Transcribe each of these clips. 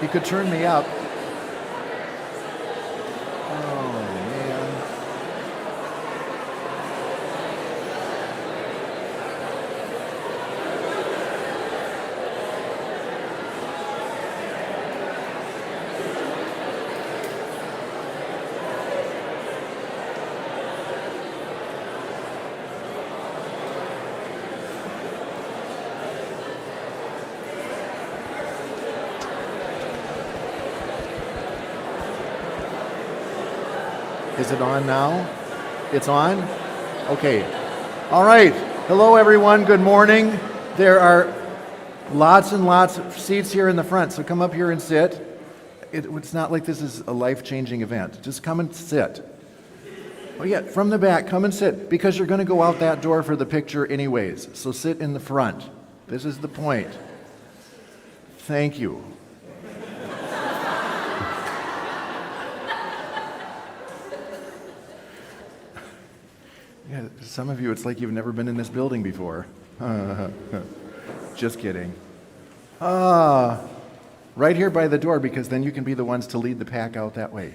He could turn me up. Oh, man. Is it on now? It's on? Okay. All right. Hello, everyone. Good morning. There are lots and lots of seats here in the front, so come up here and sit. It's not like this is a life-changing event. Just come and sit. Oh, yeah, from the back, come and sit, because you're going to go out that door for the picture anyways, so sit in the front. This is the point. Thank you. Yeah, some of you, it's like you've never been in this building before. Just kidding. Right here by the door, because then you can be the ones to lead the pack out that way.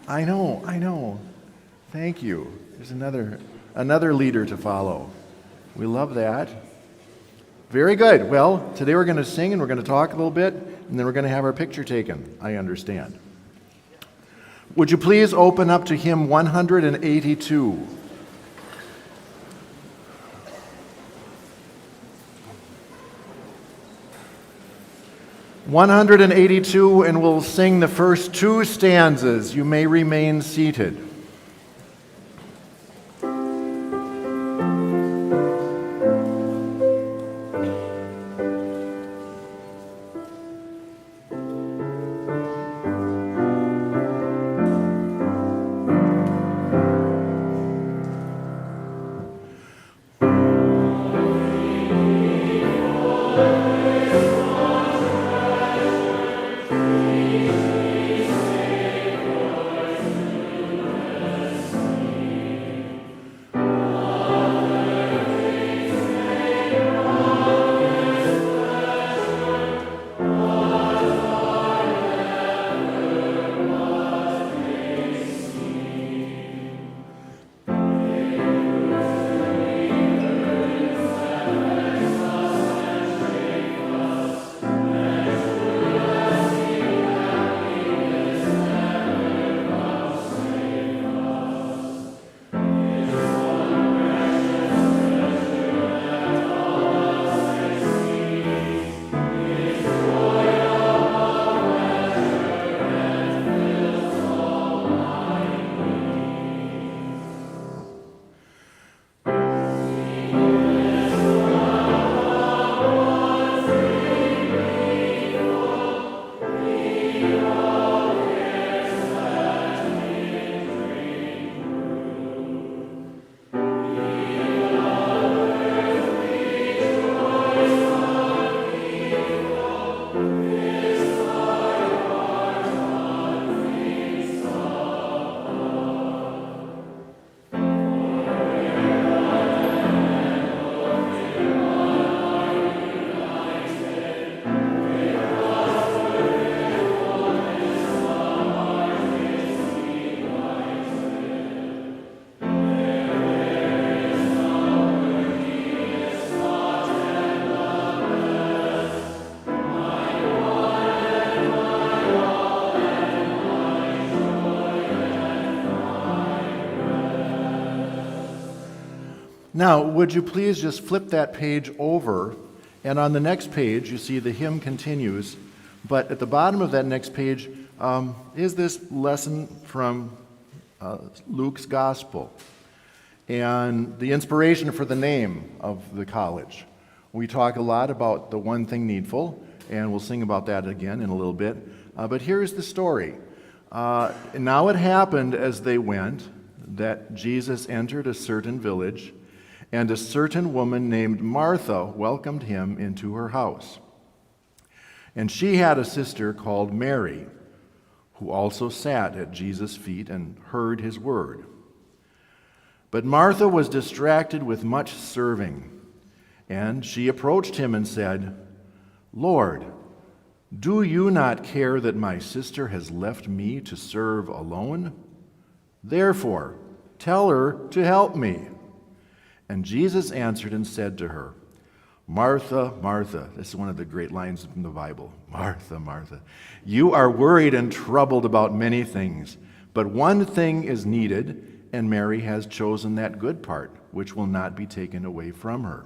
I know. Thank you. There's another leader to follow. We love that. Very good. Well, today we're going to sing and we're going to talk a little bit, and then we're going to have our picture taken, I understand. Would you please open up to hymn 182? And we'll sing the first two stanzas. You may remain seated. Now, would you please just flip that page over, and on the next page, you see the hymn continues, but at the bottom of that next page is this lesson from Luke's Gospel, and the inspiration for the name of the college. We talk a lot about the one thing needful, and we'll sing about that again in a little bit, but here's the story. Now it happened as they went that Jesus entered a certain village, and a certain woman named Martha welcomed him into her house. And she had a sister called Mary, who also sat at Jesus' feet and heard his word. But Martha was distracted with much serving, and she approached him and said, "Lord, Do you not care that my sister has left me to serve alone? Therefore, tell her to help me." And Jesus answered and said to her, "Martha, Martha," this is one of the great lines from the Bible, "Martha, Martha, you are worried and troubled about many things, but one thing is needed, and Mary has chosen that good part, which will not be taken away from her."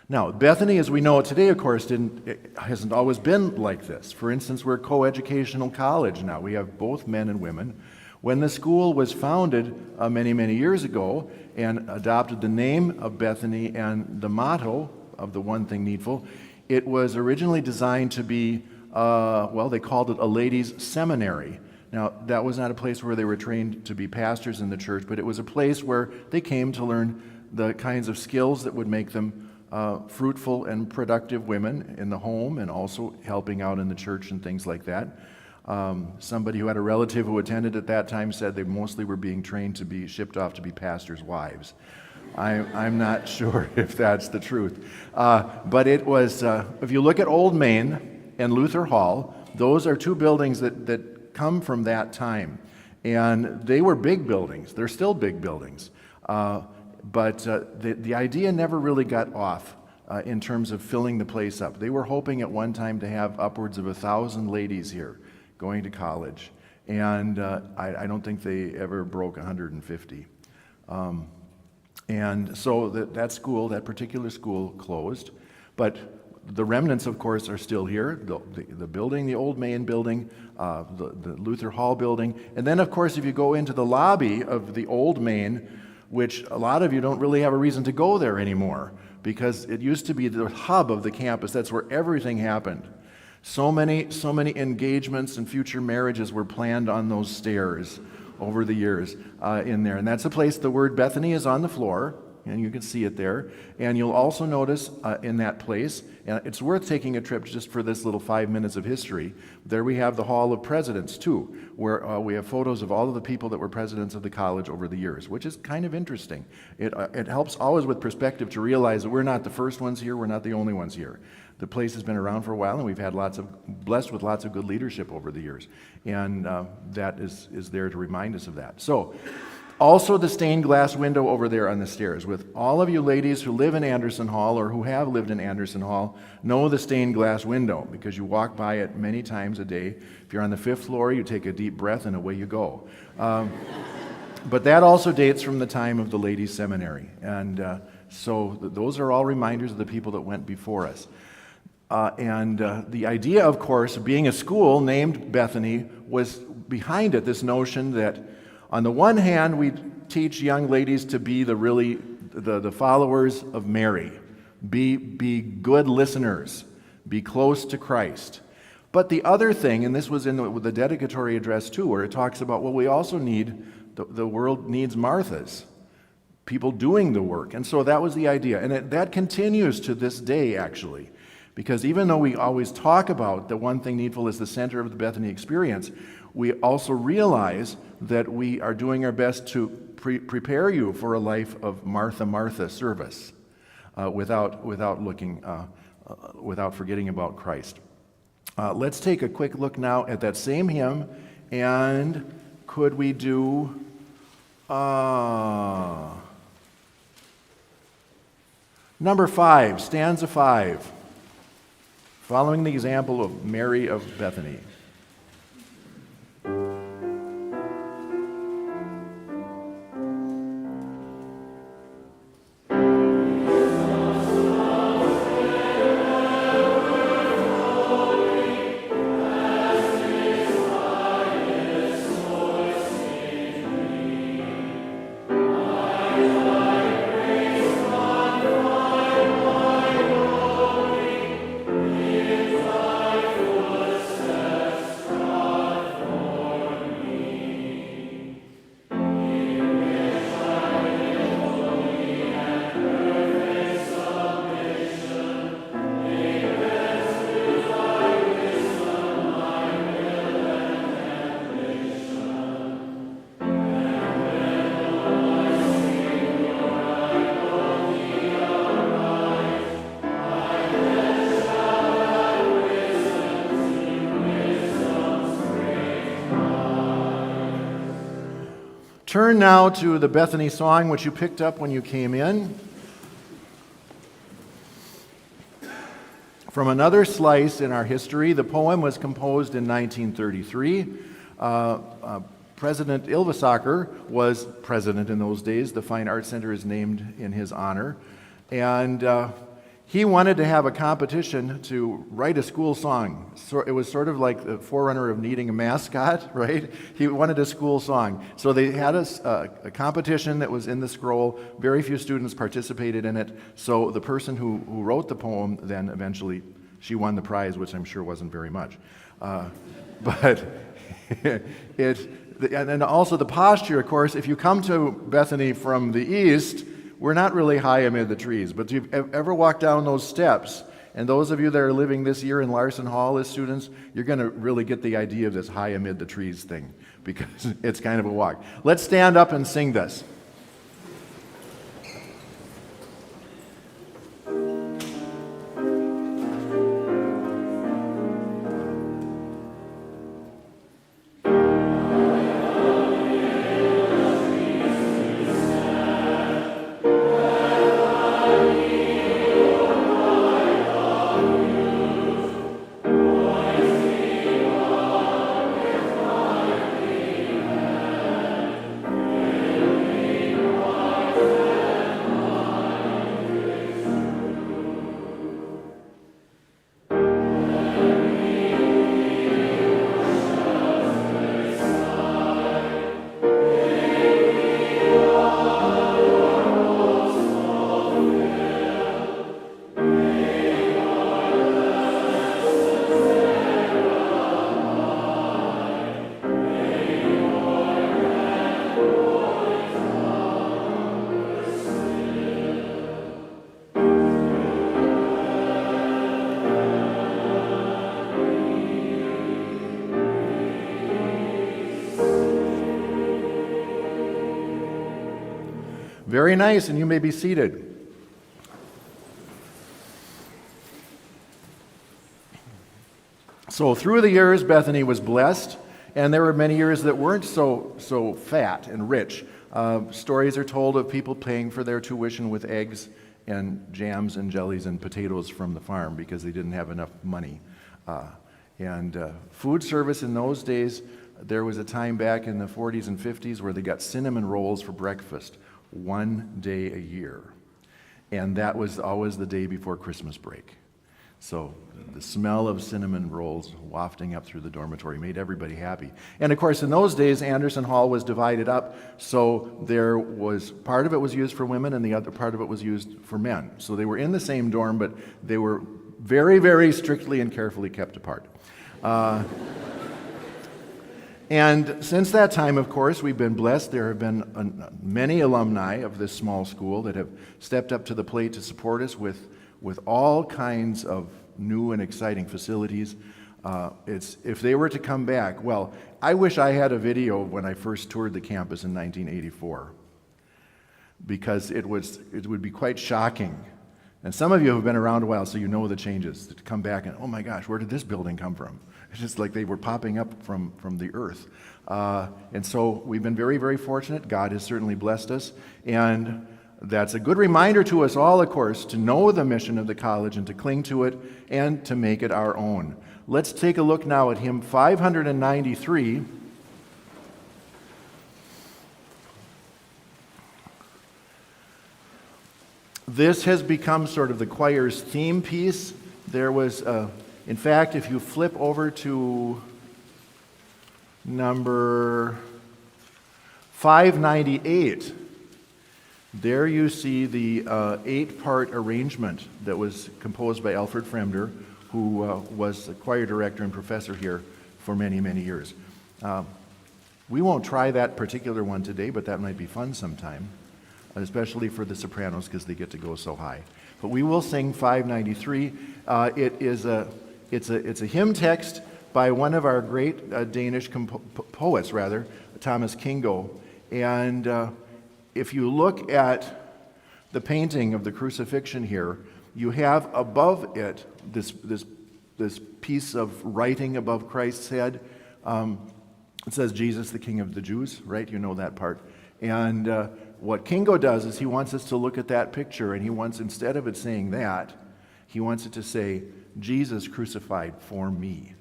Now, Bethany, as we know it today, of course, hasn't always been like this. For instance, we're a coeducational college now. We have both men and women. When the school was founded many, many years ago and adopted the name of Bethany and the motto of the one thing needful, it was originally designed to be, they called it a ladies' seminary. Now, that was not a place where they were trained to be pastors in the church, but it was a place where they came to learn the kinds of skills that would make them fruitful and productive women in the home and also helping out in the church and things like that. Somebody who had a relative who attended at that time said they mostly were being trained to be shipped off to be pastors' wives. I'm not sure if that's the truth. But it was, if you look at Old Main and Luther Hall, those are two buildings that come from that time. And they were big buildings. They're still big buildings. But the idea never really got off in terms of filling the place up. They were hoping at one time to have upwards of 1,000 ladies here going to college, and I don't think they ever broke 150. And so that particular school closed, but the remnants, of course, are still here. The building, the Old Main building, the Luther Hall building, and then, of course, if you go into the lobby of the Old Main, which a lot of you don't really have a reason to go there anymore, because it used to be the hub of the campus. That's where everything happened. So many engagements and future marriages were planned on those stairs over the years in there. And that's a place the word Bethany is on the floor, and you can see it there. And you'll also notice in that place, and it's worth taking a trip just for this little 5 minutes of history, there we have the Hall of Presidents too, where we have photos of all of the people that were presidents of the college over the years, which is kind of interesting. It helps always with perspective to realize that we're not the first ones here, we're not the only ones here. The place has been around for a while, and we've had blessed with lots of good leadership over the years. And that is there to remind us of that. So, also the stained glass window over there on the stairs. With all of you ladies who live in Anderson Hall or who have lived in Anderson Hall, know the stained glass window because you walk by it many times a day. If you're on the 5th floor, you take a deep breath and away you go. But that also dates from the time of the ladies' seminary. And so those are all reminders of the people that went before us. And the idea, of course, of being a school named Bethany was behind it, this notion that on the one hand, we teach young ladies to be the followers of Mary, be good listeners, be close to Christ. But the other thing, and this was in the dedicatory address too, where it talks about, well, we also need, the world needs Marthas, people doing the work. And so that was the idea. And that continues to this day, actually. Because even though we always talk about the one thing needful is the center of the Bethany experience, we also realize that we are doing our best to prepare you for a life of Martha service without forgetting about Christ. Let's take a quick look now at that same hymn, and could we do number 5, stanza 5, following the example of Mary of Bethany. Turn now to the Bethany song, which you picked up when you came in. From another slice in our history, the poem was composed in 1933. President Ylvisaker was president in those days. The Fine Arts Center is named in his honor. And he wanted to have a competition to write a school song. So it was sort of like the forerunner of needing a mascot, right? He wanted a school song. So they had a competition that was in the scroll. Very few students participated in it. So the person who wrote the poem then eventually, she won the prize, which I'm sure wasn't very much. But and also the posture, of course, if you come to Bethany from the east, we're not really high amid the trees, but if you've ever walked down those steps, and those of you that are living this year in Larson Hall as students, you're going to really get the idea of this high amid the trees thing, because it's kind of a walk. Let's stand up and sing this. Very nice, and you may be seated. So through the years, Bethany was blessed, and there were many years that weren't so fat and rich. Stories are told of people paying for their tuition with eggs and jams and jellies and potatoes from the farm because they didn't have enough money. And food service in those days, there was a time back in the 40s and 50s where they got cinnamon rolls for breakfast. One day a year. And that was always the day before Christmas break. So the smell of cinnamon rolls wafting up through the dormitory made everybody happy. And of course, in those days, Anderson Hall was divided up, so there was, part of it was used for women and the other part of it was used for men. So they were in the same dorm, but they were very, very strictly and carefully kept apart. And since that time, of course, we've been blessed. There have been many alumni of this small school that have stepped up to the plate to support us with all kinds of new and exciting facilities. If they were to come back, well, I wish I had a video of when I first toured the campus in 1984, because it would be quite shocking. And some of you have been around a while, so you know the changes. To come back and, oh my gosh, where did this building come from? It's just like they were popping up from the earth. And so we've been very, very fortunate. God has certainly blessed us. And that's a good reminder to us all, of course, to know the mission of the college and to cling to it and to make it our own. Let's take a look now at hymn 593. This has become sort of the choir's theme piece. There was, in fact, if you flip over to number 598, there you see the 8-part arrangement that was composed by Alfred Fremder, who was the choir director and professor here for many, many years. We won't try that particular one today, but that might be fun sometime, especially for the sopranos because they get to go so high. But we will sing 593. It's a hymn text by one of our great Danish poets, Thomas Kingo. And if you look at the painting of the crucifixion here, you have above it this piece of writing above Christ's head. It says, Jesus, the King of the Jews, right? You know that part. And what Kingo does is he wants us to look at that picture, and he wants, instead of it saying that, he wants it to say, Jesus crucified for me.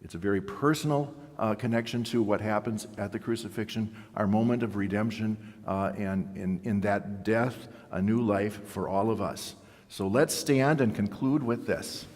It's a very personal connection to what happens at the crucifixion, our moment of redemption, and in that death, a new life for all of us. So let's stand and conclude with this.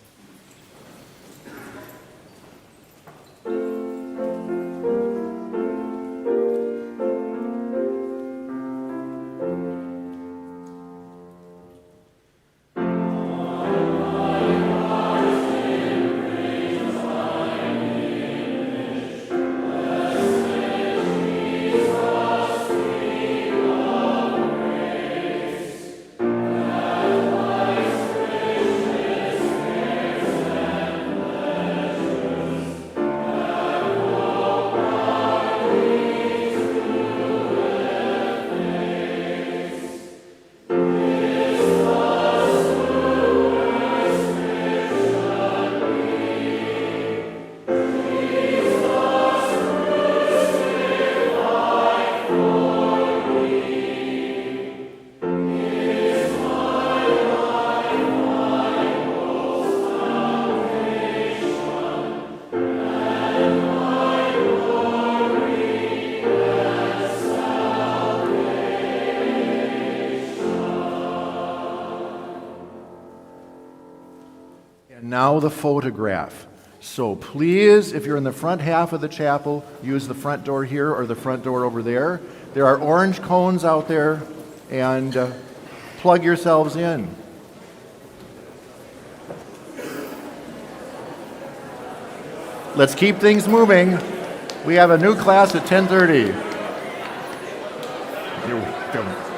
Now the photograph. So please, if you're in the front half of the chapel, use the front door here or the front door over there. There are orange cones out there, and plug yourselves in. Let's keep things moving. We have a new class at 10:30. Here we go.